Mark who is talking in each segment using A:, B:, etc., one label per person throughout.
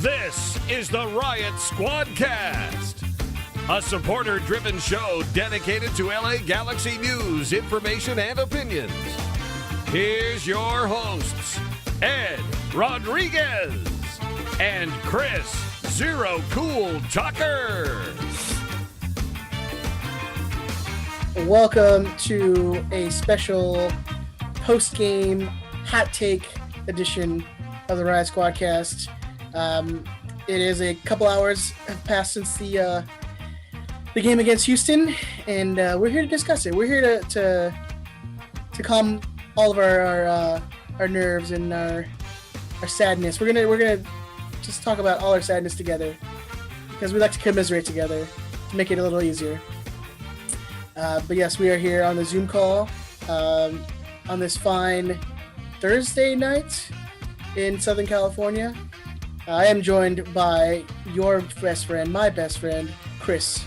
A: This is the Riot Squadcast, a supporter-driven show dedicated to LA Galaxy news, information, and opinions. Here's your hosts, Ed Rodriguez and Chris Zero Cool Tucker.
B: Welcome to a special post-game hot take edition of the Riot Squadcast. It is a couple hours have passed since the game against Houston, and we're here to discuss it. We're here to calm all of our nerves and our sadness. We're gonna just talk about all our sadness together because we like to commiserate together to make it a little easier. But yes, we are here on the Zoom call on this fine Thursday night in Southern California. I am joined by your best friend, my best friend, Chris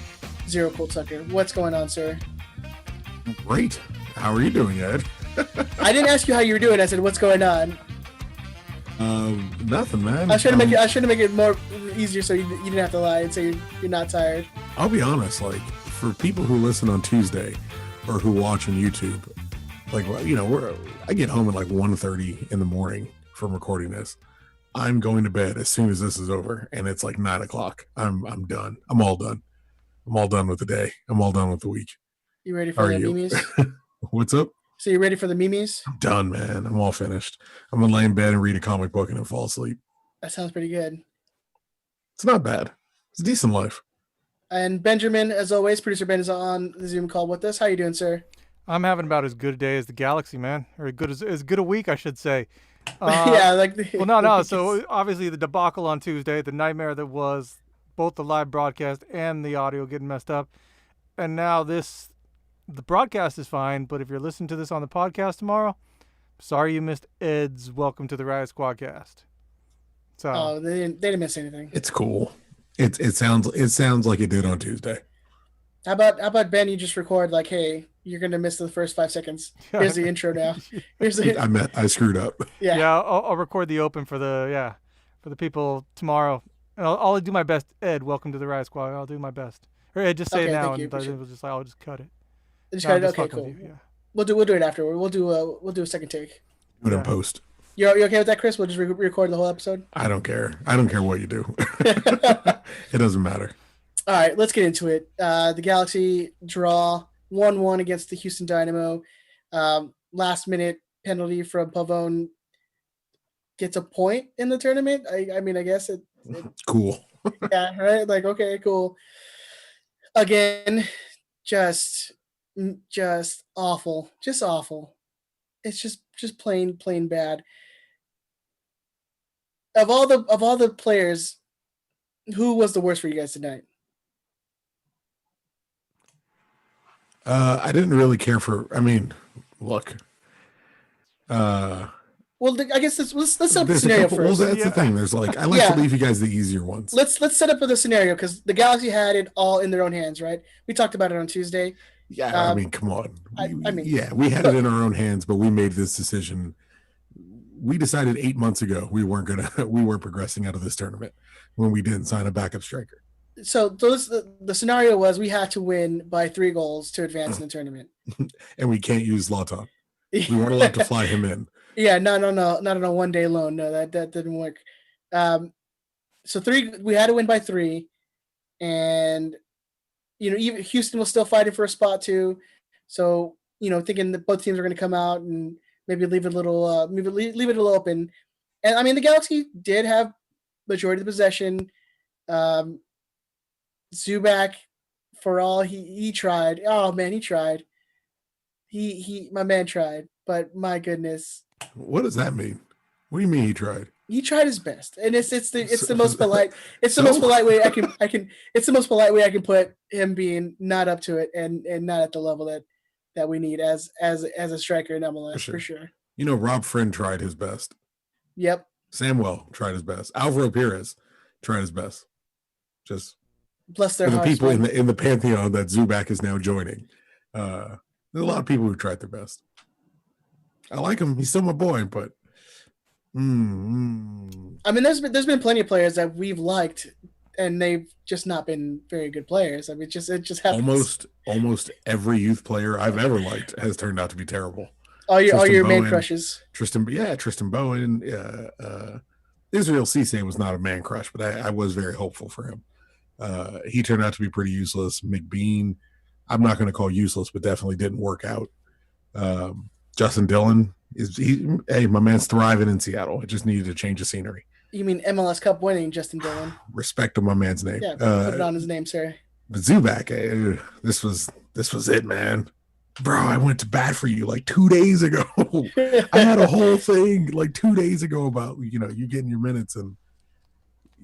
B: Zero Cool Tucker. What's going on, sir?
C: Great. How are you doing, Ed?
B: I didn't ask you how you were doing. I said, what's going on?
C: Nothing, man.
B: I was trying to make it more easier so you didn't have to lie and say you're not tired.
C: I'll be honest, like, for people who listen on Tuesday or who watch on YouTube, like, you know, I get home at like 1:30 in the morning from recording this. I'm going to bed as soon as this is over, and it's like 9 o'clock. I'm done. I'm all done. I'm all done with the day. I'm all done with the week.
B: You ready for the memes?
C: What's up?
B: So you ready for the memes?
C: I'm done, man. I'm all finished. I'm gonna lay in bed and read a comic book and then fall asleep.
B: That sounds pretty good.
C: It's not bad. It's a decent life.
B: And Benjamin, as always, producer Ben is on the Zoom call with us. How you doing, sir?
D: I'm having about as good a day as the Galaxy, man, or as good a week, I should say.
B: Yeah, like
D: no. So obviously the debacle on Tuesday, the nightmare that was both the live broadcast and the audio getting messed up, and now the broadcast is fine. But if you're listening to this on the podcast tomorrow, sorry you missed Ed's Welcome to the Riot Squadcast. So
B: they didn't miss anything.
C: It's cool. It sounds like it did on Tuesday.
B: How about Ben? You just record like, hey, you're gonna miss the first 5 seconds. Here's the intro now.
C: I screwed up.
D: Yeah. I'll record the open for the people tomorrow, and I'll do my best. Ed, welcome to the Riot Squad. I'll do my best. Or Ed, just say it now, and I'll just cut it.
B: Just cut it. Okay, cool. Yeah. We'll do it afterward. We'll do a second take.
C: Do it in post.
B: You okay with that, Chris? We'll just record the whole episode.
C: I don't care. I don't care what you do. It doesn't matter.
B: All right, let's get into it. The Galaxy draw 1-1 against the Houston Dynamo. Last minute penalty from Pavone gets a point in the tournament. I mean, I guess it
C: cool.
B: Yeah, right. Like, okay, cool. Again, just awful. Just awful. It's just plain bad. Of all the players, who was the worst for you guys tonight?
C: I didn't really care for. I mean, look.
B: Well, I guess let's set up the scenario first.
C: Well, that's the thing. There's like I like to leave you guys the easier ones.
B: Let's set up with the scenario because the Galaxy had it all in their own hands, right? We talked about it on Tuesday.
C: Yeah, I mean, come on. We had it in our own hands, but we made this decision. We decided 8 months ago we weren't progressing out of this tournament when we didn't sign a backup striker.
B: So the scenario was we had to win by 3 goals to advance in the tournament,
C: and we can't use Zlatan. We weren't allowed to fly him in.
B: Yeah, no, not on a 1 day loan. No, that didn't work. So we had to win by 3, and even Houston was still fighting for a spot too. So thinking that both teams are going to come out and maybe leave it a little open. And I mean, the Galaxy did have majority of the possession. Zubak, for all he tried. Oh man, he tried. My man tried, but my goodness.
C: What does that mean? What do you mean he tried?
B: He tried his best, and it's the most polite. It's the most polite way I can. It's the most polite way I can put him being not up to it and not at the level that we need as a striker in MLS for sure.
C: Rob Friend tried his best.
B: Yep.
C: Samuel tried his best. Alvaro Perez tried his best. Just
B: bless their
C: hearts. The people
B: man.
C: in the pantheon that Zubak is now joining. There's a lot of people who tried their best. I like him. He's still my boy, but
B: I mean, there's been plenty of players that we've liked, and they've just not been very good players. I mean, it just happens.
C: Almost every youth player I've ever liked has turned out to be terrible.
B: All
C: Tristan
B: your man
C: Bowen,
B: crushes.
C: Tristan Bowen. Israel Cisse was not a man crush, but I was very hopeful for him. He turned out to be pretty useless. McBean, I'm not going to call useless, but definitely didn't work out. Justin Dillon hey, my man's thriving in Seattle. It just needed a change of scenery.
B: You mean MLS Cup winning Justin Dillon?
C: Respect to my man's name.
B: Yeah, put it on his name, sir.
C: But Zubak, this was it, man. Bro, I went to bat for you like 2 days ago. I had a whole thing like 2 days ago about you getting your minutes, and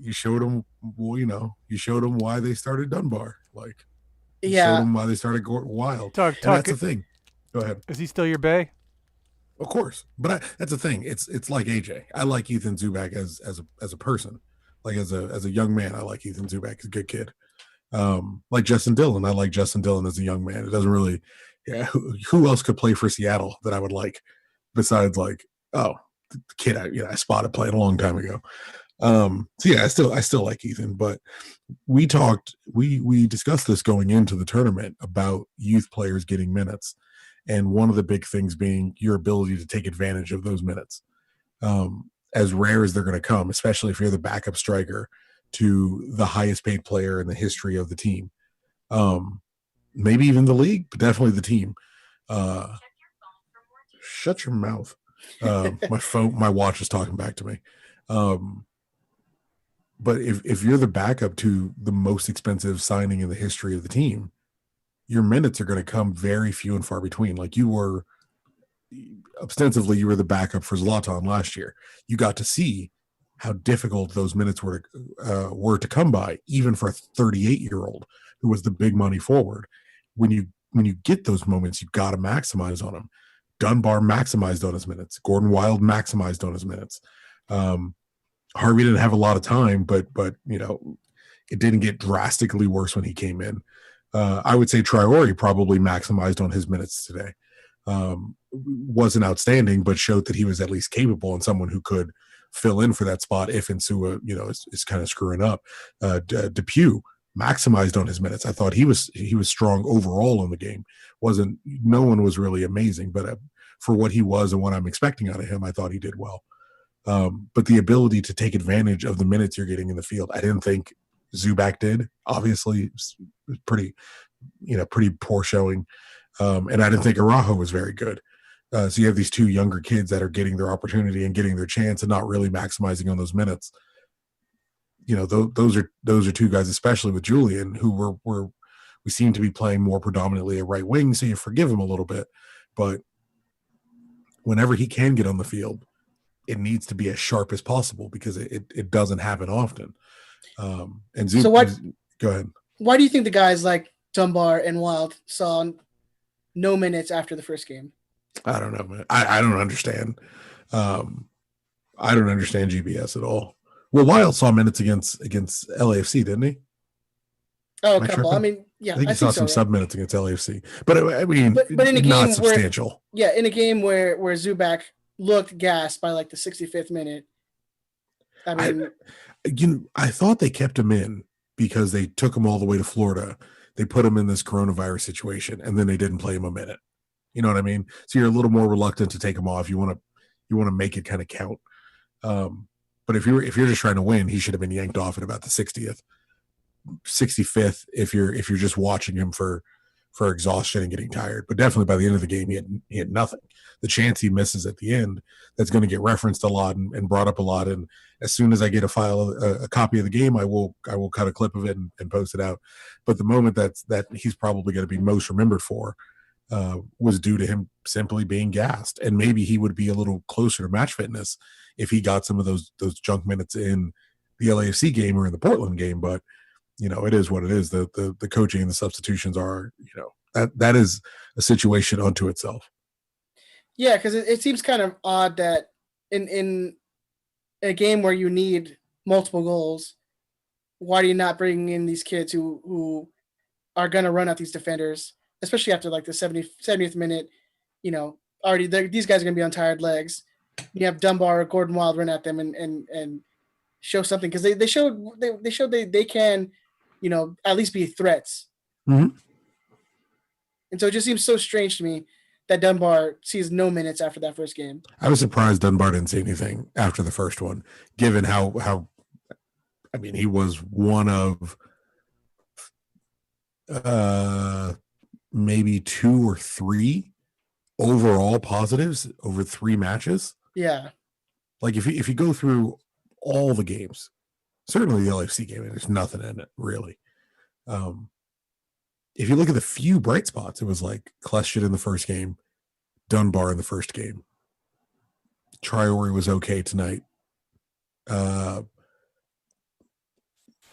C: you showed them. Well, you showed them why they started Dunbar. Like, showed them why they started Wild.
D: Talk.
C: That's the thing. Go ahead.
D: Is he still your bae?
C: Of course, but that's the thing. It's like AJ. I like Ethan Zubak as a person, like as a young man. I like Ethan Zubak. He's a good kid. Like Justin Dillon. I like Justin Dillon as a young man. It doesn't really. Yeah, who else could play for Seattle that I would like besides like the kid I spotted playing a long time ago. So yeah, I still like Ethan, but we discussed this going into the tournament about youth players getting minutes. And one of the big things being your ability to take advantage of those minutes. As rare as they're going to come, especially if you're the backup striker to the highest paid player in the history of the team. Maybe even the league, but definitely the team. Shut your mouth. My watch is talking back to me. But if you're the backup to the most expensive signing in the history of the team, your minutes are going to come very few and far between. Like you were the backup for Zlatan last year. You got to see how difficult those minutes were to come by, even for a 38-year-old who was the big money forward. When you get those moments, you got to maximize on them. Dunbar maximized on his minutes. Gordon Wild maximized on his minutes. Harvey didn't have a lot of time, but it didn't get drastically worse when he came in. I would say Traore probably maximized on his minutes today. Wasn't outstanding, but showed that he was at least capable and someone who could fill in for that spot if Insua, is kind of screwing up. Depew maximized on his minutes. I thought he was strong overall in the game. No one was really amazing, but for what he was and what I'm expecting out of him, I thought he did well. But the ability to take advantage of the minutes you're getting in the field, I didn't think Zubak did. Obviously, pretty poor showing. And I didn't think Araujo was very good. So you have these two younger kids that are getting their opportunity and getting their chance and not really maximizing on those minutes. Those are two guys, especially with Julian, who we seem to be playing more predominantly a right wing. So you forgive him a little bit, but whenever he can get on the field, it needs to be as sharp as possible because it doesn't happen often. And
B: so
C: go ahead.
B: Why do you think the guys like Dunbar and Wild saw no minutes after the first game?
C: I don't know, man. I don't understand. I don't understand GBS at all. Well, Wild saw minutes against LAFC, didn't he?
B: Oh, a couple. I mean, yeah,
C: I think he saw some sub minutes against LAFC, but I mean, but in a game not substantial.
B: In a game where Zubak looked gassed by like the 65th minute. I mean,
C: I thought they kept him in because they took him all the way to Florida. They put him in this coronavirus situation, and then they didn't play him a minute. You know what I mean? So you're a little more reluctant to take him off. You want to make it kind of count. But if you're just trying to win, he should have been yanked off at about the 60th, 65th. If you're just watching him for exhaustion and getting tired, but definitely by the end of the game, he had nothing. The chance he misses at the end, that's going to get referenced a lot and brought up a lot. And as soon as I get a copy of the game, I will cut a clip of it and post it out. But the moment that he's probably going to be most remembered for was due to him simply being gassed. And maybe he would be a little closer to match fitness if he got some of those junk minutes in the LAFC game or in the Portland game. But it is what it is. The coaching and the substitutions are, that is a situation unto itself.
B: Yeah, because it seems kind of odd that in a game where you need multiple goals, why do you not bring in these kids who are going to run at these defenders, especially after like the 70th minute? Already these guys are going to be on tired legs. You have Dunbar or Gordon Wild run at them and show something, because they showed they can, at least be threats.
C: Mm-hmm.
B: And so it just seems so strange to me that Dunbar sees no minutes after that first game.
C: I was surprised Dunbar didn't say anything after the first one, given how I mean, he was one of maybe 2 or 3 overall positives over 3 matches.
B: Yeah.
C: Like if you go through all the games, certainly the LFC game, there's nothing in it really. If you look at the few bright spots, it was like Kleshit in the first game, Dunbar in the first game. Traore was okay tonight.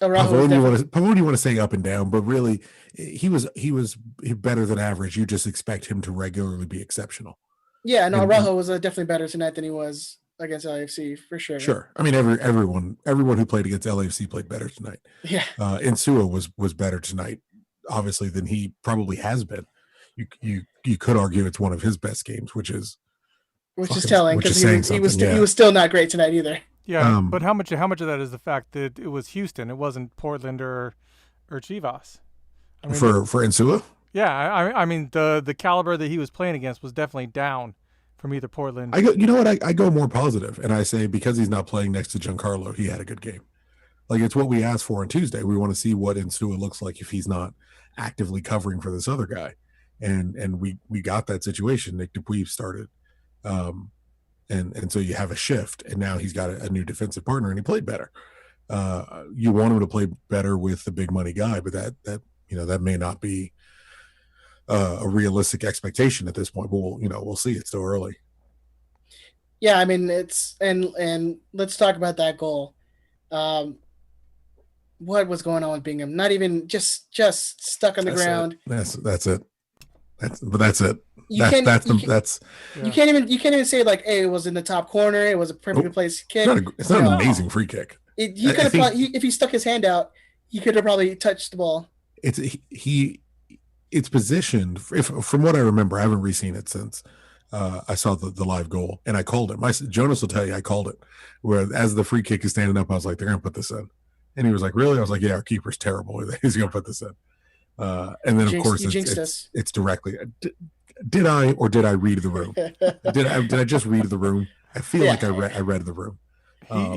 C: Pavone, you want to say up and down, but really he was better than average. You just expect him to regularly be exceptional.
B: Yeah, no, Araujo was definitely better tonight than he was against LAFC for sure.
C: Sure, I mean everyone who played against LAFC played better tonight.
B: Yeah,
C: Insua was better tonight, obviously, than he probably has been. You could argue it's one of his best games, which is
B: telling, because he was still not great tonight either.
D: Yeah, but how much of that is the fact that it was Houston? It wasn't Portland or Chivas. I mean,
C: for Insua?
D: Yeah, I mean the caliber that he was playing against was definitely down from either Portland.
C: I go more positive, and I say because he's not playing next to Giancarlo, he had a good game. Like, it's what we asked for on Tuesday. We want to see what Insua looks like if he's not actively covering for this other guy, and we got that situation. Nick Dupuy started. And so you have a shift, and now he's got a new defensive partner, and he played better. You want him to play better with the big money guy, but that may not be a realistic expectation at this point. But we'll see. It's still early.
B: Yeah, I mean it's and let's talk about that goal. What was going on with Bingham? Not even just stuck on the ground.
C: That's it. That's it.
B: You can't even say like, hey, it was in the top corner. It was a perfectly placed kick.
C: It's not an amazing free kick.
B: If he stuck his hand out, he could have probably touched the ball.
C: It's positioned. From what I remember, I haven't re-seen it since I saw the live goal, and I called it. Jonas will tell you I called it. Where as the free kick is standing up, I was like, they're gonna put this in, and he was like, really? I was like, yeah, our keeper's terrible. He's gonna put this in. And then of course it's directly. Did I read the room? Did I just read the room? I feel like I read the room.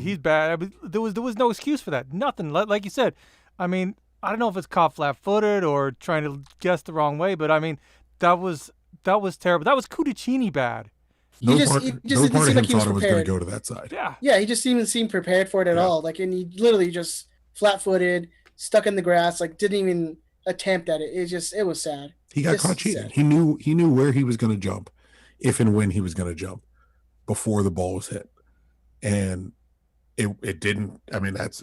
D: He's bad. I mean, there was no excuse for that. Nothing. Like you said. I mean, I don't know if it's caught flat-footed or trying to guess the wrong way, but I mean, that was terrible. That was Cudicini bad.
C: No part of him thought it was going to go to that side.
B: Yeah. He just didn't seem prepared for it at all. Like, and he literally just flat-footed, stuck in the grass, like didn't even attempt at it. It was sad.
C: He got caught cheating. He knew where he was going to jump, if and when he was going to jump, before the ball was hit, and it didn't. I mean, that's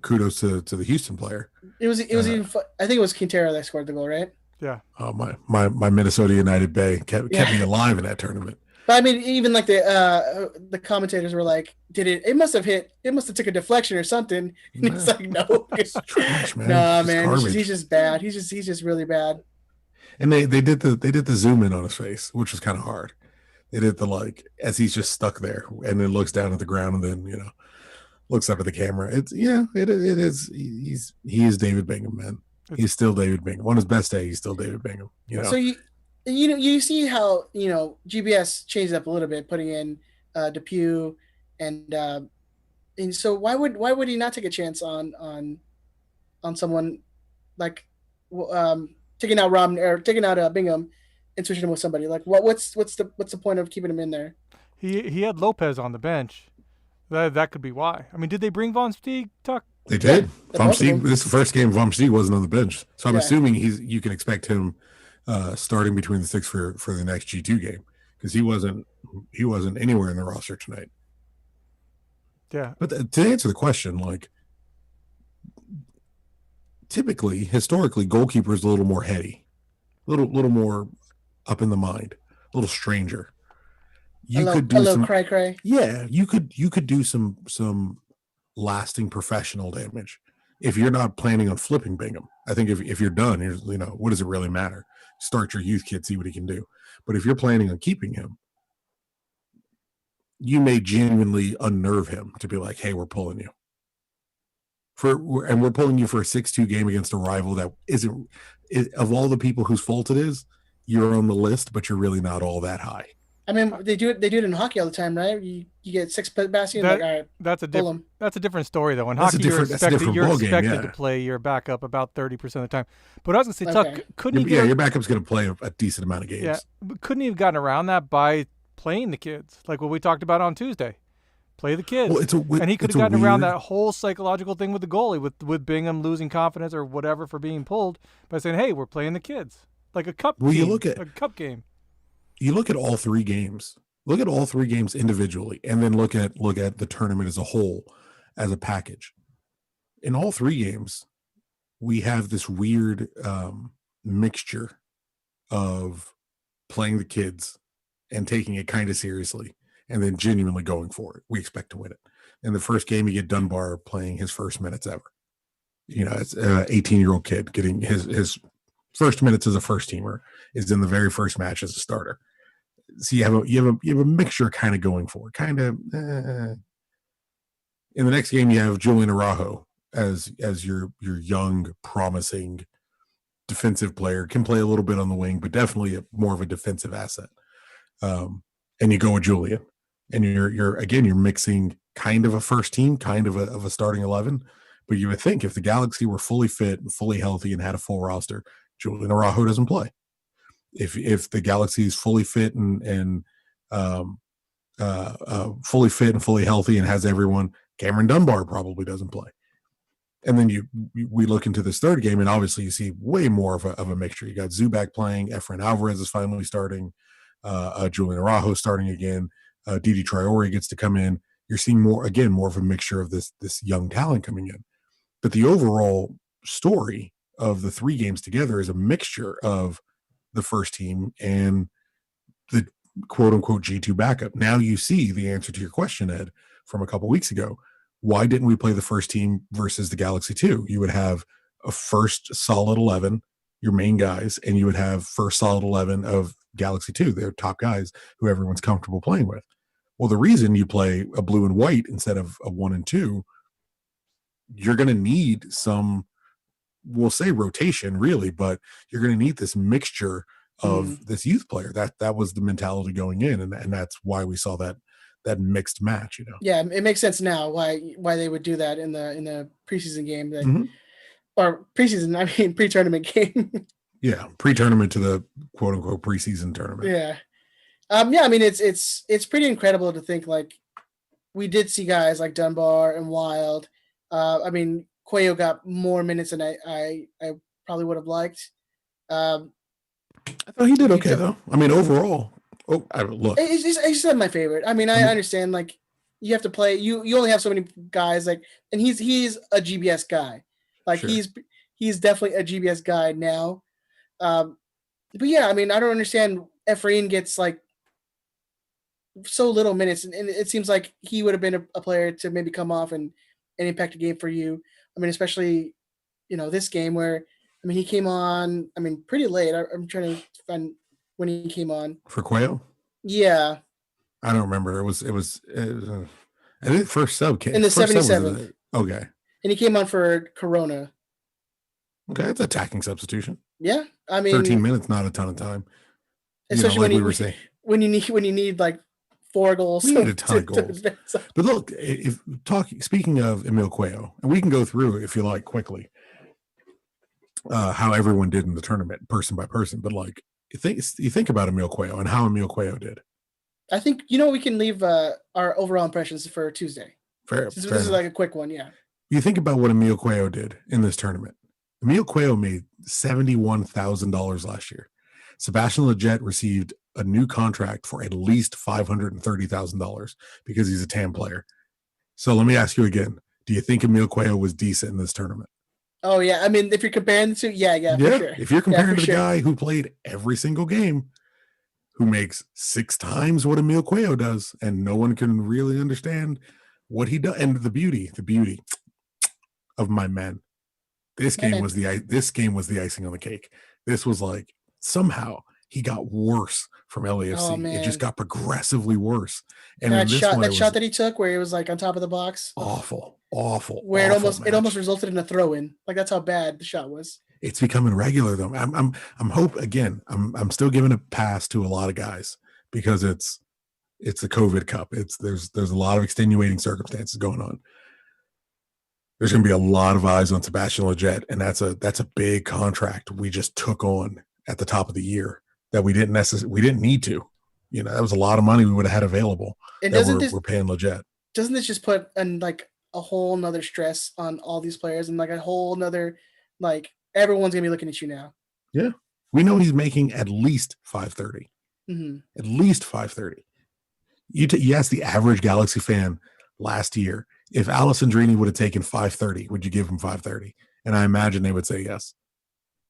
C: kudos to the Houston player.
B: It was even. I think it was Quintero that scored the goal, right?
D: Yeah.
C: My Minnesota United Bay kept me alive in that tournament.
B: But I mean, even like the commentators were like, it must have took a deflection or something. And it's like, no,
C: it's trash, man.
B: Nah, man, he's just bad. He's just really bad.
C: And they did the zoom in on his face, which was kind of hard. They did the as he's just stuck there, and then looks down at the ground, and then looks up at the camera. It is. He is David Bingham, man. He's still David Bingham. On his best day, he's still David Bingham.
B: So you see how GBS changed up a little bit, putting in Depew, and so why would he not take a chance on someone like taking out Robin or taking out Bingham and switching him with somebody? Like, what's the point of keeping him in there?
D: He had Lopez on the bench. That could be why. I mean, did they bring Von Steeg, Tuck?
C: They did. Von Steeg, this first game, Von Steeg wasn't on the bench, so I'm assuming you can expect him starting between the six for the next G2 game, because he wasn't anywhere in the roster tonight.
D: Yeah.
C: But to answer the question, typically, historically, goalkeeper is a little more heady, a little more up in the mind, a little stranger. You could do some
B: cray.
C: Yeah, you could do some lasting professional damage if you're not planning on flipping Bingham. I think if you're done, what does it really matter? Start your youth kid, see what he can do. But if you're planning on keeping him, you may genuinely unnerve him to be like, hey, we're pulling you. We're pulling you for a 6-2 game against a rival that isn't, of all the people whose fault it is, you're on the list, but you're really not all that high.
B: I mean, they do it in hockey all the time, right? You get 6 passes, like, all right,
D: that's a different story though. In hockey, you're expected to play your backup about 30% of the time. But I was gonna say, Tuck, couldn't he?
C: Your backup's gonna play a decent amount of games.
D: Yeah, but couldn't he have gotten around that by playing the kids, like what we talked about on Tuesday? Play the kids.
C: Well,
D: and he could have gotten around that whole psychological thing with the goalie, with Bingham losing confidence or whatever for being pulled, by saying, "Hey, we're playing the kids," like a cup.
C: Well,
D: you look at a cup game.
C: You look at all 3 games. Look at all 3 games individually, and then look at the tournament as a whole, as a package. In all 3 games, we have this weird mixture of playing the kids and taking it kind of seriously, and then genuinely going for it. We expect to win it. In the first game, you get Dunbar playing his first minutes ever. It's an 18-year-old kid getting his first minutes as a first teamer, is in the very first match as a starter. So you have a mixture kind of going for it. Kind of. In the next game, you have Julian Araujo as your young, promising defensive player. Can play a little bit on the wing, but definitely more of a defensive asset. And you go with Julian. And you're mixing kind of a first team, kind of a starting 11. But you would think if the Galaxy were fully fit and fully healthy and had a full roster, Julian Araujo doesn't play. If the Galaxy is fully fit and fully fit and fully healthy and has everyone, Cameron Dunbar probably doesn't play. And then we look into this third game, and obviously you see way more of a mixture. You got Zubac playing, Efrain Alvarez is finally starting, Julian Araujo starting again. Didi Traore gets to come in. You're seeing more of a mixture of this young talent coming in. But the overall story of the 3 games together is a mixture of the first team and the quote unquote G2 backup. Now you see the answer to your question, Ed, from a couple weeks ago. Why didn't we play the first team versus the Galaxy 2? You would have a first solid 11, your main guys, and you would have first solid 11 of Galaxy 2, their top guys who everyone's comfortable playing with. Well, the reason you play a blue and white instead of a 1 and 2, you're going to need some, we'll say rotation really, but you're going to need this mixture of this youth player. That was the mentality going in, and that's why we saw that mixed match.
B: Yeah, it makes sense now why they would do that in the preseason game, or preseason. I mean pre-tournament game.
C: Yeah, pre-tournament to the quote unquote preseason tournament.
B: Yeah. Yeah, I mean it's pretty incredible to think like we did see guys like Dunbar and Wild. I mean Cuello got more minutes than I probably would have liked.
C: I thought he did okay though. I mean overall, look,
B: he's not my favorite. I mean I understand like you have to play. You only have so many guys like, and he's a GBS guy. Like sure. He's definitely a GBS guy now. But yeah, I mean I don't understand. Efrain gets like so little minutes, and it seems like he would have been a player to maybe come off and impact a game for you. I mean, especially, this game where, I mean, he came on, I mean, pretty late. I'm trying to find when he came on.
C: For Cuello?
B: Yeah.
C: I don't remember. It was I think first sub came.
B: In the 77th.
C: Okay.
B: And he came on for Corona.
C: Okay, that's attacking substitution.
B: Yeah. I mean
C: 13 minutes, not a ton of time.
B: Especially
C: we were saying.
B: When you need like 4 goals.
C: We need a ton of goals. But look, speaking of Emil Cuello, and we can go through, if you like, quickly, how everyone did in the tournament, person by person. But like, you think about Emil Cuello and how Emil Cuello did.
B: I think we can leave our overall impressions for Tuesday.
C: Fair.
B: This is like a quick one, yeah.
C: You think about what Emil Cuello did in this tournament. Emil Cuello made $71,000 last year. Sebastian Lletget received a new contract for at least $530,000 because he's a TAM player. So let me ask you again: do you think Emil Cuello was decent in this tournament?
B: Oh yeah, I mean, if you're comparing the two, yeah, for sure.
C: If you're comparing to the guy who played every single game, who makes 6 times what Emil Cuello does, and no one can really understand what he does, and the beauty of my men. This game was the icing on the cake. This was like somehow he got worse from LAFC.
B: Oh, man.
C: It just got progressively worse. And
B: that
C: in this
B: shot,
C: one,
B: that shot that he took, where he was like on top of the box,
C: awful,
B: where it almost resulted in a throw in. Like that's how bad the shot was.
C: It's becoming regular though. I'm still giving a pass to a lot of guys because it's the COVID Cup. There's a lot of extenuating circumstances going on. There's going to be a lot of eyes on Sebastian Lletget, and that's a big contract we just took on at the top of the year that we didn't need to. You know, that was a lot of money we would have had available.
B: And
C: we're paying Lletget.
B: Doesn't this just put like a whole nother stress on all these players, and like a whole nother, like, everyone's gonna be looking at you now?
C: Yeah, we know he's making at least $530.
B: Mm-hmm.
C: At least $530. You asked the average Galaxy fan last year if Alessandrini would have taken $530, would you give him $530? And I imagine they would say yes.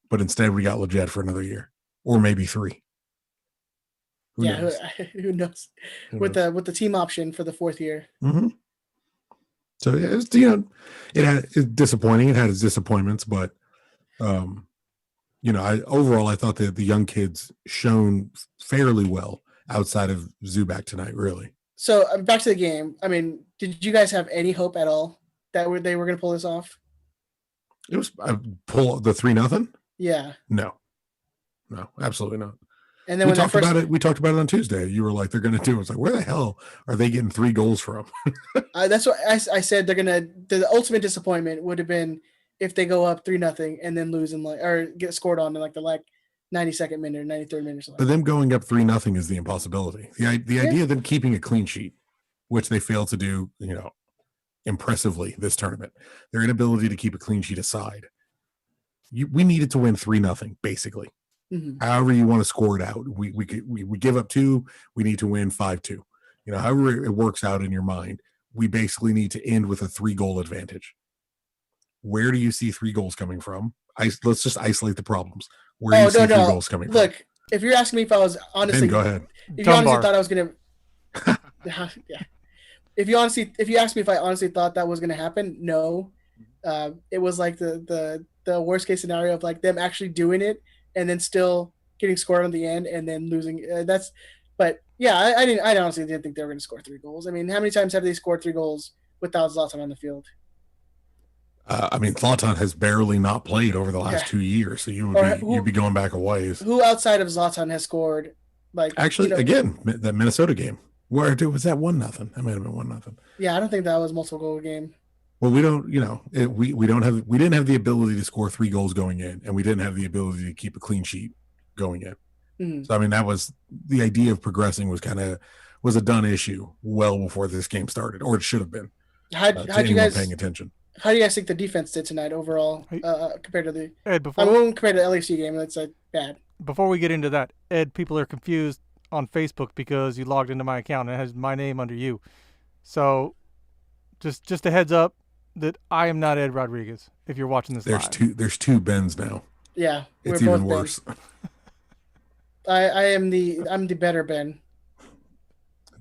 C: But instead, we got Lletget for another year, or maybe 3. Who knows?
B: Who knows? With the team option for the 4th year.
C: Mm-hmm. So it's disappointing. It had its disappointments, but overall, I thought that the young kids shown fairly well outside of Zubac tonight. Really.
B: So back to the game. I mean, did you guys have any hope at all that they were going to pull this off?
C: It was pull the 3-0.
B: Yeah.
C: No, absolutely not.
B: And then
C: we talked about it on Tuesday. You were like, they're going to do it. I was like, where the hell are they getting 3 goals from?
B: That's what I said. The ultimate disappointment would have been if they go up 3-0 and then lose or get scored on in like the 92nd minute or 93rd minute or something.
C: But them going up 3-0 is the impossibility. The idea of them keeping a clean sheet, which they failed to do, impressively this tournament. Their inability to keep a clean sheet aside. We needed to win 3-0, basically.
B: Mm-hmm.
C: However you want to score it out. We give up 2, we need to win 5-2. However it works out in your mind, we basically need to end with a 3-goal advantage. Where do you see 3 goals coming from? Let's just isolate the problems. Where do you see 3 goals coming from?
B: Look, if you're asking me if I was honestly,
C: Ben, go ahead.
B: If you honestly thought I was gonna, yeah. If you asked me if I honestly thought that was gonna happen, no. It was like the worst case scenario of like them actually doing it and then still getting scored on the end and then losing. But yeah, I honestly didn't think they were going to score 3 goals. I mean, how many times have they scored 3 goals without Zlatan on the field?
C: Zlatan has barely not played over the last 2 years, so you'd be going back a ways.
B: Who outside of Zlatan has scored?
C: Again, that Minnesota game. Where was that 1-0? That might have been 1-0.
B: Yeah, I don't think that was multiple goal game.
C: Well, we don't. We didn't have the ability to score 3 goals going in, and we didn't have the ability to keep a clean sheet going in.
B: Mm-hmm.
C: So that was the idea of progressing was a done issue well before this game started, or it should have been.
B: How do you guys
C: paying attention?
B: How do you guys think the defense did tonight overall compared to the?
D: Ed,
B: compared to the LAFC game, that's bad.
D: Before we get into that, Ed, people are confused on Facebook because you logged into my account and it has my name under you. So, just a heads up that I am not Ed Rodriguez. If you're watching this,
C: there's 2 Bens now.
B: Yeah,
C: it's even worse.
B: I'm the better Ben.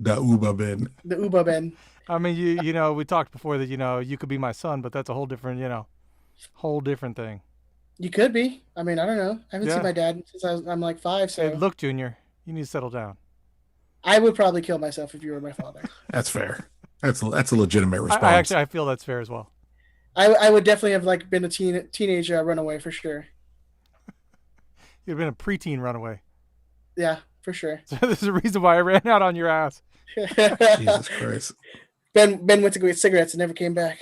C: The Uba Ben.
B: The Uba Ben.
D: I mean, we talked before that you could be my son, but that's a whole different thing.
B: You could be. I mean, I don't know. I haven't seen my dad since I'm like 5. So
D: hey, look, Junior, you need to settle down.
B: I would probably kill myself if you were my father.
C: That's fair. That's a legitimate response.
D: I feel that's fair as well.
B: I would definitely have been a teenage runaway for sure.
D: You'd have been a preteen runaway.
B: Yeah, for sure.
D: So this is the reason why I ran out on your ass.
C: Jesus Christ.
B: Ben went to go get cigarettes and never came back.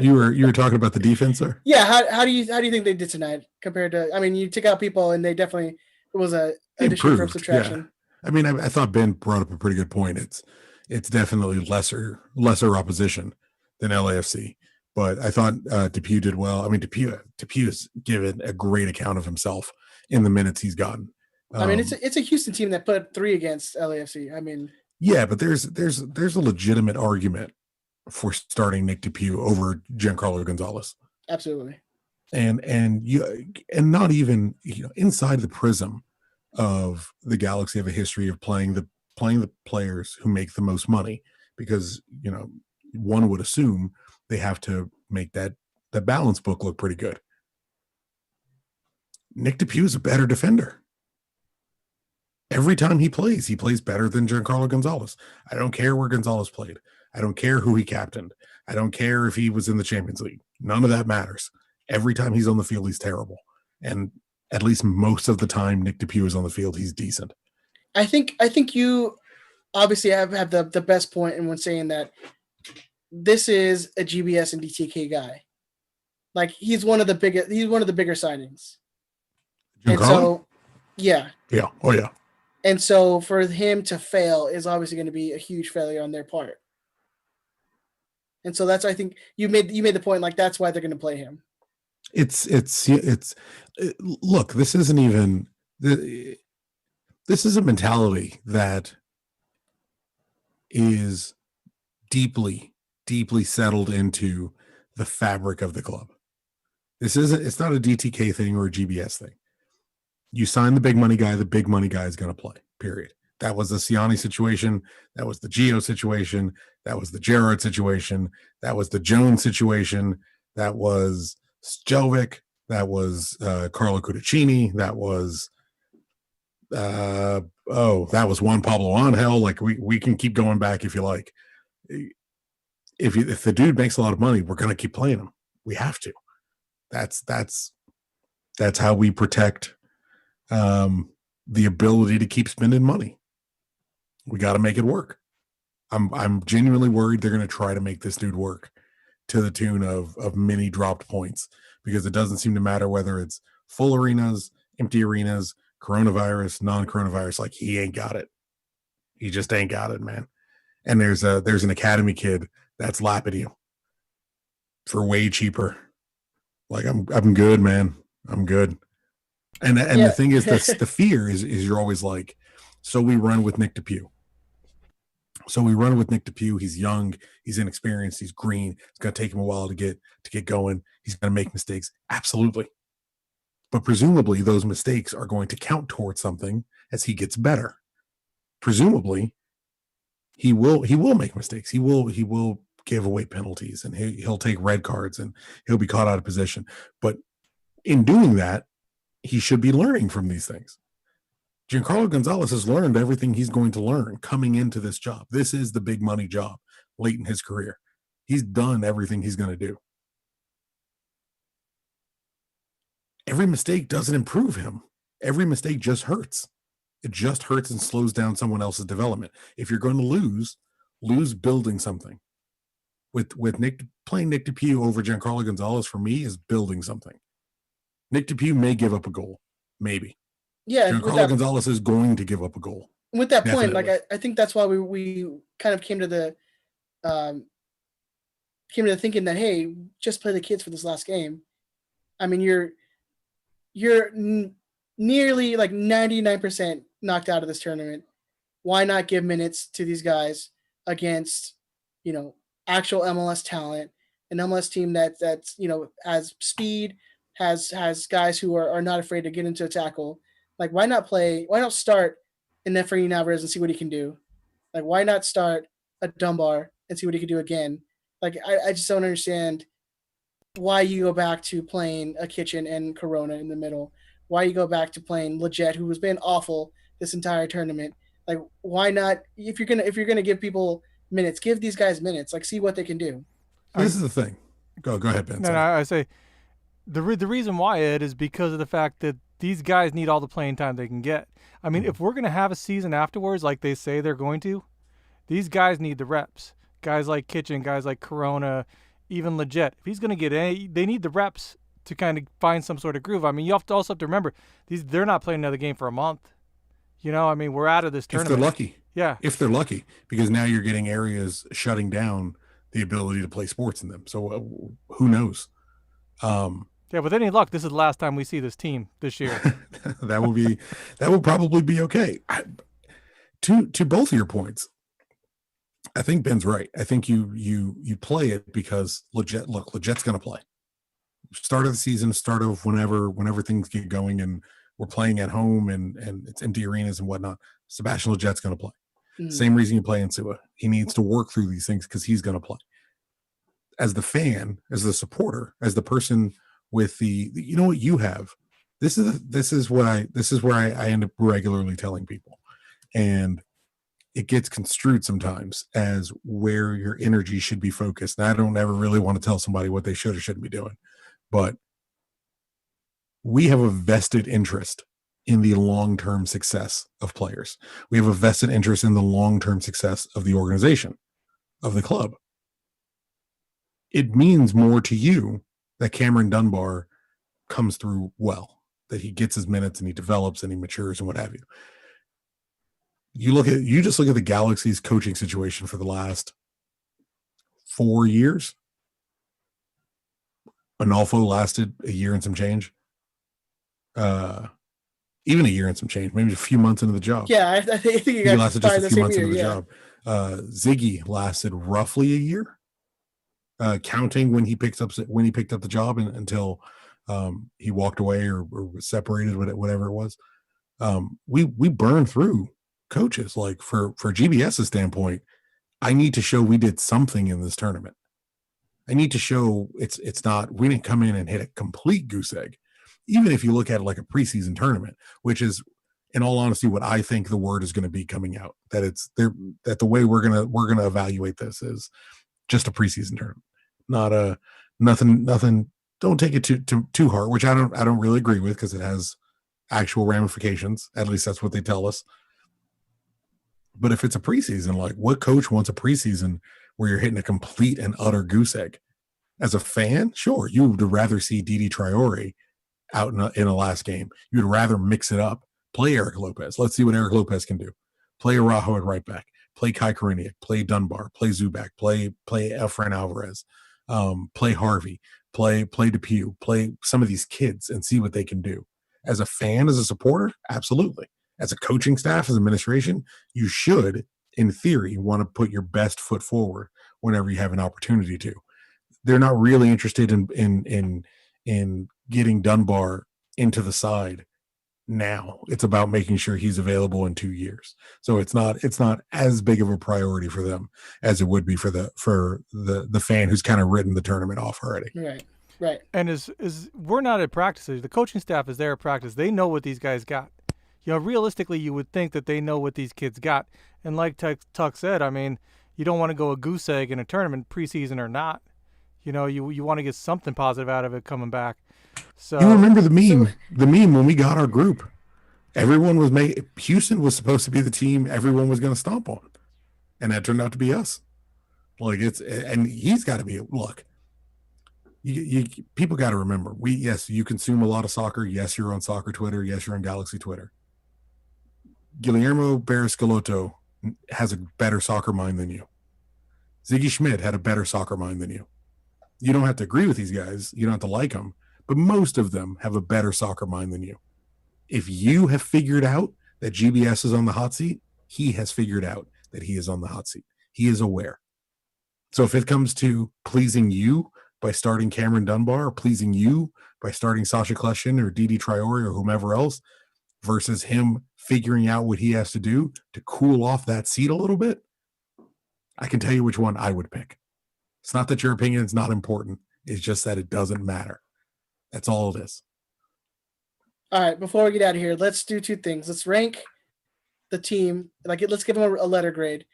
C: You were talking about the defense, sir?
B: Yeah. How do you think they did tonight compared to? I mean, you took out people and they definitely it was a addition from subtraction.
C: Yeah. I mean, I thought Ben brought up a pretty good point. It's definitely lesser opposition than LAFC, but I thought Depew did well. I mean, Depew has given a great account of himself in the minutes he's gotten.
B: I mean, it's a Houston team that put 3 against LAFC. I mean,
C: yeah, but there's a legitimate argument for starting Nick Depew over Giancarlo Gonzalez.
B: Absolutely.
C: And not even inside the prism of the Galaxy have a history of playing the players who make the most money, because one would assume they have to make that balance book look pretty good. Nick DePuy is a better defender. Every time he plays better than Giancarlo Gonzalez. I don't care where Gonzalez played. I don't care who he captained. I don't care if he was in the Champions League. None of that matters. Every time he's on the field, he's terrible. And at least most of the time Nick DePuy is on the field, he's decent.
B: I think you obviously have the best point in when saying that this is a GBS and DTK guy. Like he's one of the bigger signings.
C: Giancarlo?
B: And so yeah.
C: Yeah. Oh yeah.
B: And so for him to fail is obviously going to be a huge failure on their part. And so that's, I think you made the point, like that's why they're going to play him.
C: Look, this isn't even, this is a mentality that is deeply, deeply settled into the fabric of the club. It's not a DTK thing or a GBS thing. You sign the big money guy is going to play, period. That was the Siani situation. That was the Gio situation. That was the Gerrard situation. That was the Jones situation. That was Jovic. That was Carlo Cudicini. That was that was Juan Pablo Angel. Like we can keep going back if you like. If the dude makes a lot of money, we're going to keep playing him. We have to. That's how we protect the ability to keep spending money. We got to make it work. I'm genuinely worried they're going to try to make this dude work to the tune of many dropped points, because it doesn't seem to matter whether it's full arenas, empty arenas, coronavirus, non-coronavirus. Like he ain't got it. He just ain't got it, man. And there's an academy kid that's lapping you for way cheaper. Like I'm good, man. I'm good. And the thing is, the fear is you're always like, so we run with Nick DePuy. He's young, he's inexperienced, he's green. It's going to take him a while to get going. He's going to make mistakes. Absolutely. But presumably those mistakes are going to count towards something as he gets better. Presumably he will make mistakes. He will give away penalties, and he'll take red cards, and he'll be caught out of position. But in doing that, he should be learning from these things. Giancarlo Gonzalez has learned everything he's going to learn coming into this job. This is the big money job late in his career. He's done everything he's going to do. Every mistake doesn't improve him. Every mistake just hurts. It just hurts and slows down someone else's development. If you're going to lose building something. With playing Nick DePuy over Giancarlo Gonzalez, for me, is building something. Nick DePuy may give up a goal. Maybe.
B: Yeah.
C: Giancarlo Gonzalez is going to give up a goal.
B: With that point, like I think that's why we kind of came to the thinking that, hey, just play the kids for this last game. I mean, you're nearly like 99% knocked out of this tournament. Why not give minutes to these guys against, actual MLS talent, an MLS team that's has speed, has guys who are not afraid to get into a tackle. Like, why not start an Efrain Alvarez and see what he can do? Like, why not start a Dunbar and see what he can do again? Like, I just don't understand why you go back to playing a Kitchen and Corona in the middle. Why you go back to playing Leggett, who has been awful this entire tournament. Like, why not? If you're gonna give people minutes, give these guys minutes. Like, see what they can do.
C: This is the thing. Go ahead, Ben.
D: No, I say the reason why, Ed, is because of the fact that these guys need all the playing time they can get. I mean, if we're going to have a season afterwards like they say they're going to, these guys need the reps. Guys like Kitchen, guys like Corona, even Leggett. If he's going to get any, they need the reps to kind of find some sort of groove. I mean, you also have to remember, they're not playing another game for a month. I mean, we're out of this tournament.
C: If they're lucky.
D: Yeah.
C: If they're lucky, because now you're getting areas shutting down the ability to play sports in them. So who knows?
D: Yeah, with any luck, this is the last time we see this team this year.
C: that will probably be okay. To both of your points, I think Ben's right. I think you play it because Leggett's going to play. Start of the season, start of whenever things get going and we're playing at home and it's empty arenas and whatnot, Sebastian Leggett's going to play. Mm. Same reason you play Insua. He needs to work through these things because he's going to play. As the fan, as the supporter, as the person with the what you have This is where I end up regularly telling people, and it gets construed sometimes as where your energy should be focused. And I don't ever really want to tell somebody what they should or shouldn't be doing, but we have a vested interest in the long-term success of players. We have a vested interest in the long-term success of the organization, of the club. It means more to you that Cameron Dunbar comes through well, that he gets his minutes and he develops and he matures and what have you. You just look at the Galaxy's coaching situation for the last 4 years. Anolfo lasted a year and some change. Even a year and some change, maybe a few months into the job.
B: Yeah, I think he
C: lasted just a few months into the job. Ziggy lasted roughly a year, counting when he picked up the job until he walked away or was separated, whatever it was. We burn through coaches. Like for GBS's standpoint, I need to show we did something in this tournament. I need to show it's not, we didn't come in and hit a complete goose egg. Even if you look at it like a preseason tournament, which is, in all honesty, what I think the word is going to be coming out, that it's there, that the way we're gonna evaluate this is just a preseason tournament, not a nothing. Don't take it too hard, which I don't really agree with, because it has actual ramifications. At least that's what they tell us. But if it's a preseason, like, what coach wants a preseason where you're hitting a complete and utter goose egg? As a fan, sure, you would rather see Didi Traore out in a last game. You'd rather mix it up. Play Eric Lopez. Let's see what Eric Lopez can do. Play Araujo at right back. Play Kai Koreniuk. Play Dunbar. Play Zubac. Play Efrain Alvarez. Play Harvey. Play Depew. Play some of these kids and see what they can do. As a fan, as a supporter, absolutely. As a coaching staff, as administration, you should, in theory, want to put your best foot forward whenever you have an opportunity to. They're not really interested in getting Dunbar into the side now. It's about making sure he's available in 2 years. So it's not as big of a priority for them as it would be for the fan who's kind of written the tournament off already.
B: Right.
D: And is we're not at practices. The coaching staff is there at practice. They know what these guys got. You know, realistically, you would think that they know what these kids got. And like Tuck said, I mean, you don't want to go a goose egg in a tournament, preseason or not. You know, you want to get something positive out of it coming back. So
C: you remember the meme when we got our group, everyone was Houston was supposed to be the team everyone was going to stomp on, and that turned out to be us. Like, and he's got to be, look, you people got to remember, yes, you consume a lot of soccer. Yes, you're on soccer Twitter. Yes, you're on Galaxy Twitter. Guillermo Barros-Schelotto has a better soccer mind than you. Ziggy Schmidt had a better soccer mind than you. You don't have to agree with these guys. You don't have to like them. But most of them have a better soccer mind than you. If you have figured out that GBS is on the hot seat, he has figured out that he is on the hot seat. He is aware. So if it comes to pleasing you by starting Cameron Dunbar, or pleasing you by starting Sasha Kleshin or Didi Traore or whomever else, versus him figuring out what he has to do to cool off that seat a little bit, I can tell you which one I would pick. It's not that your opinion is not important. It's just that it doesn't matter. That's all it is.
B: All right, before we get out of here, let's do two things. Let's rank the team. Let's give them a letter grade,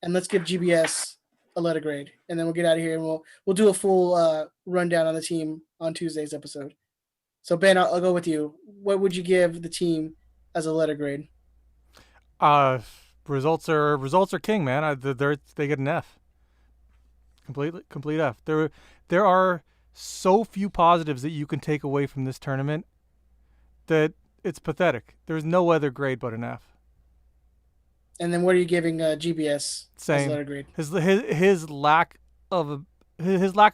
B: and let's give GBS a letter grade, and then we'll get out of here, and we'll do a full rundown on the team on Tuesday's episode. So Ben, I'll go with you. What would you give the team as a letter grade?
D: Results are king, man. They get an F. Complete F. There are so few positives that you can take away from this tournament that it's pathetic. There's no other grade but an F.
B: And then what are you giving GBS
D: Same.
B: as a letter grade?
D: His lack of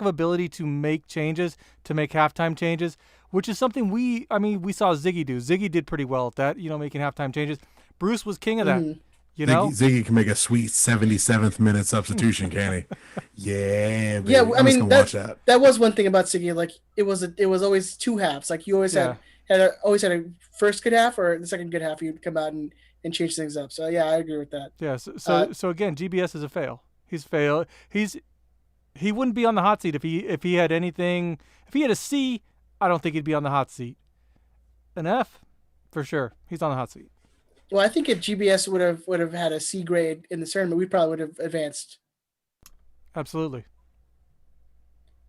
D: ability to make changes, to make halftime changes, which is something we saw Ziggy do. Ziggy did pretty well at that, making halftime changes. Bruce was king of that.
B: Mm-hmm.
C: Ziggy can make a sweet 77th minite substitution, can he? Yeah, baby.
B: Yeah. I mean,
C: watch that.
B: That was one thing about Ziggy. Like, it was always two halves. Like, you always had a first good half, or the second good half. You'd come out and change things up. So yeah, I agree with that.
D: Yeah. So again, GBS is a fail. He's failed. He wouldn't be on the hot seat if he had anything. If he had a C, I don't think he'd be on the hot seat. An F, for sure. He's on the hot seat.
B: Well, I think if GBS would have had a C grade in the tournament, we probably would have advanced.
D: Absolutely.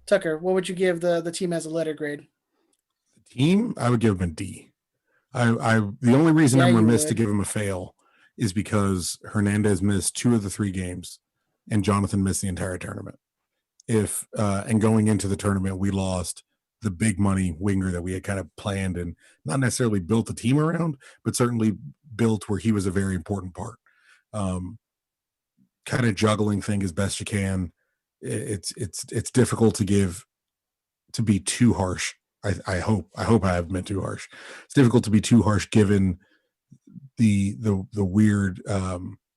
B: Tucker, what would you give the team as a letter grade?
C: The team, I would give him a D. The only reason I'm remiss to give him a fail is because Hernandez missed 2 of the 3 games and Jonathan missed the entire tournament. And going into the tournament, we lost the big money winger that we had kind of planned and not necessarily built the team around, but certainly built where he was a very important part. Kind of juggling thing as best you can. It's difficult to be too harsh. I hope I haven't been too harsh. It's difficult to be too harsh given the weird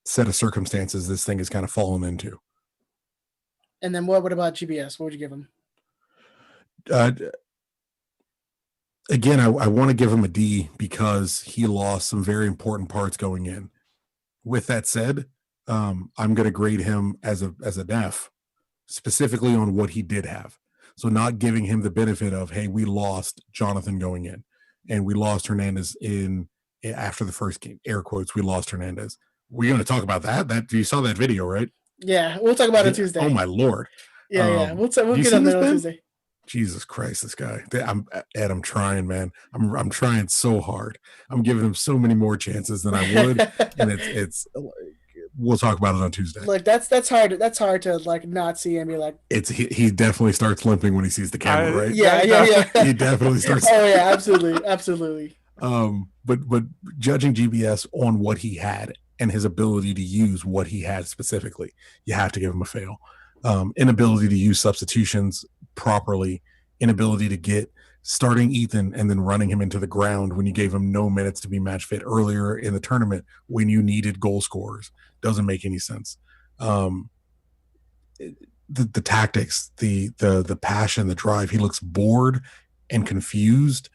C: set of circumstances this thing has kind of fallen into.
B: And then what about GBS? What would you give him?
C: Again, I want to give him a D because he lost some very important parts going in. With that said, I'm going to grade him as an F, specifically on what he did have. So not giving him the benefit of, hey, we lost Jonathan going in and we lost Hernandez after the first game. Air quotes, we lost Hernandez. We're going to talk about that. You saw that video, right?
B: Yeah, we'll talk about it Tuesday.
C: Oh my Lord.
B: Yeah. We'll get on there on Tuesday.
C: Jesus Christ, this guy. I'm trying, man. I'm trying so hard. I'm giving him so many more chances than I would. And it's we'll talk about it on Tuesday.
B: Look, that's hard. That's hard to like not see and be like.
C: He definitely starts limping when he sees the camera, right?
B: Yeah.
C: He definitely starts.
B: Oh yeah, absolutely.
C: But judging GBS on what he had and his ability to use what he had specifically, you have to give him a fail. Inability to use substitutions properly, inability to get starting Ethan and then running him into the ground when you gave him no minutes to be match fit earlier in the tournament when you needed goal scorers doesn't make any sense. The tactics, the passion, the drive, he looks bored and confused.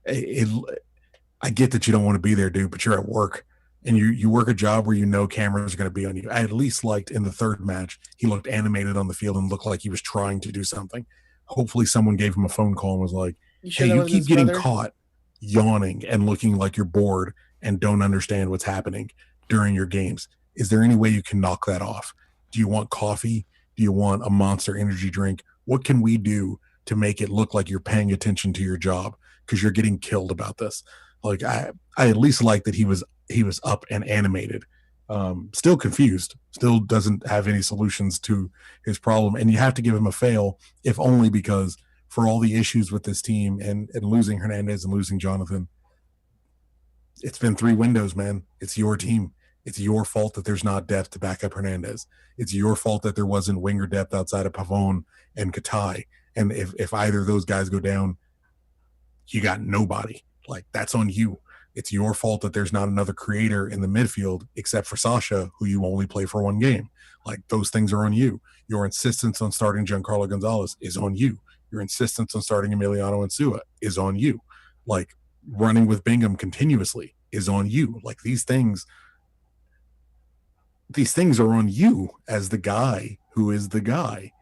C: I get that you don't want to be there, dude, but you're at work and you work a job where you know cameras are going to be on you. I at least liked in the third match, he looked animated on the field and looked like he was trying to do something. Hopefully someone gave him a phone call and was like, hey, you keep getting caught yawning and looking like you're bored and don't understand what's happening during your games. Is there any way you can knock that off? Do you want coffee? Do you want a Monster energy drink? What can we do to make it look like you're paying attention to your job? Because you're getting killed about this. Like I at least like that he was up and animated. Still confused, still doesn't have any solutions to his problem. And you have to give him a fail, if only because for all the issues with this team and losing Hernandez and losing Jonathan, it's been 3 windows, man. It's your team. It's your fault that there's not depth to back up Hernandez. It's your fault that there wasn't winger depth outside of Pavon and Katai. And if either of those guys go down, you got nobody. Like, that's on you. It's your fault that there's not another creator in the midfield except for Sasha, who you only play for 1 game. Like, those things are on you. Your insistence on starting Giancarlo Gonzalez is on you. Your insistence on starting Emiliano Insua is on you. Like, running with Bingham continuously is on you. Like, these things are on you as the guy who is the guy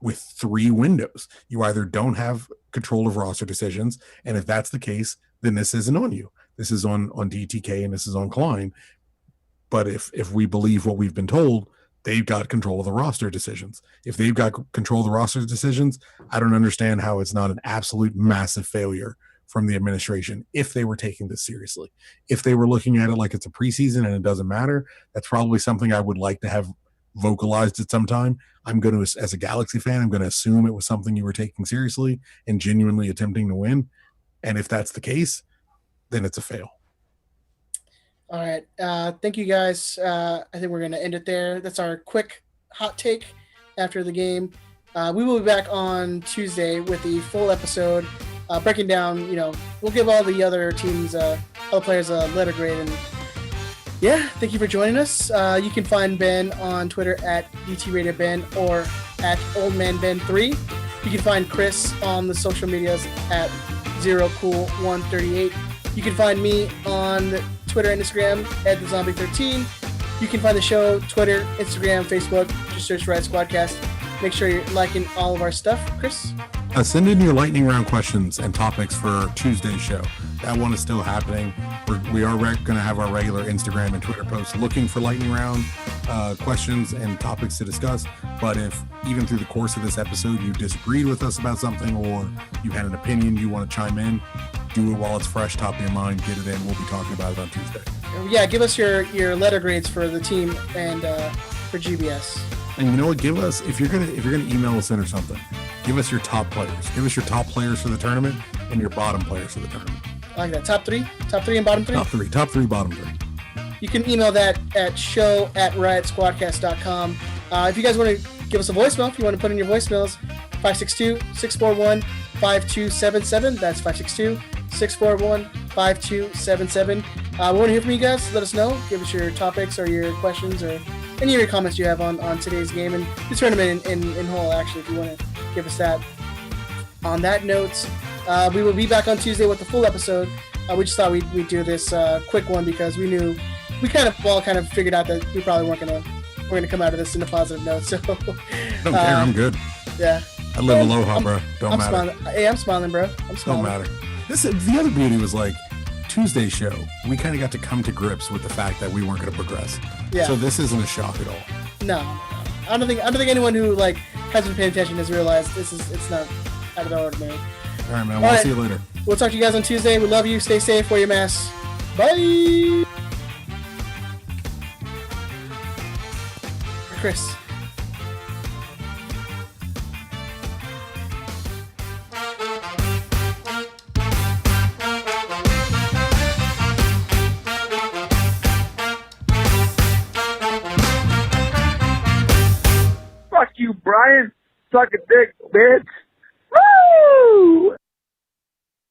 C: with 3 windows. You either don't have control of roster decisions, and if that's the case, then this isn't on you. This is on DTK and this is on Klein. But if we believe what we've been told, they've got control of the roster decisions. If they've got control of the roster decisions, I don't understand how it's not an absolute massive failure from the administration if they were taking this seriously. If they were looking at it like it's a preseason and it doesn't matter, that's probably something I would like to have vocalized at some time. I'm going to, as a Galaxy fan, I'm going to assume it was something you were taking seriously and genuinely attempting to win. And if that's the case, then it's a fail.
B: All right. Thank you, guys. I think we're going to end it there. That's our quick hot take after the game. We will be back on Tuesday with the full episode, breaking down, we'll give all the other teams, all the players a letter grade. And yeah, thank you for joining us. You can find Ben on Twitter at DTRatedBen or at OldManBen3. You can find Chris on the social medias at 0cool138. You can find me on Twitter and Instagram at TheZombie13. You can find the show Twitter, Instagram, Facebook. Just search Riot Squadcast. Make sure you're liking all of our stuff. Chris?
C: Send in your lightning round questions and topics for Tuesday's show. That one is still happening. We are going to have our regular Instagram and Twitter posts looking for lightning round questions and topics to discuss. But if even through the course of this episode you disagreed with us about something, or you had an opinion you want to chime in, do it while it's fresh, top of your mind, get it in. We'll be talking about it on Tuesday.
B: Yeah, give us your letter grades for the team and for GBS.
C: And you know what? Give us, if you're gonna email us in or something, give us your top players. Give us your top players for the tournament and your bottom players for the tournament.
B: I like that. Top three and bottom three.
C: Top three, bottom three.
B: You can email that at show@riotsquadcast.com. If you guys want to give us a voicemail, if you want to put in your voicemails, 562-641-5277. That's 562-641-5277. We want to hear from you guys. Let us know. Give us your topics or your questions or any of your comments you have on today's game and the tournament in whole, actually, if you want to give us that. On that note, we will be back on Tuesday with the full episode. We just thought we'd do this quick one because we knew we kind of figured out that we probably we're gonna come out of this in a positive note. So
C: don't care. I'm good.
B: Yeah.
C: I live aloha, bro. Don't matter.
B: Smiling. Hey, I'm smiling, bro. I'm smiling.
C: Don't matter. The other beauty was like Tuesday's show. We kind of got to come to grips with the fact that we weren't going to progress.
B: Yeah.
C: So this isn't a shock at all.
B: No. I don't think anyone who like has been paying attention has realized it's not out of the ordinary.
C: All right, man. We'll see you later.
B: We'll talk to you guys on Tuesday. We love you. Stay safe. Wear your masks. Bye. Chris.
E: Fuck you, Brian. Suck a dick, bitch. Woo!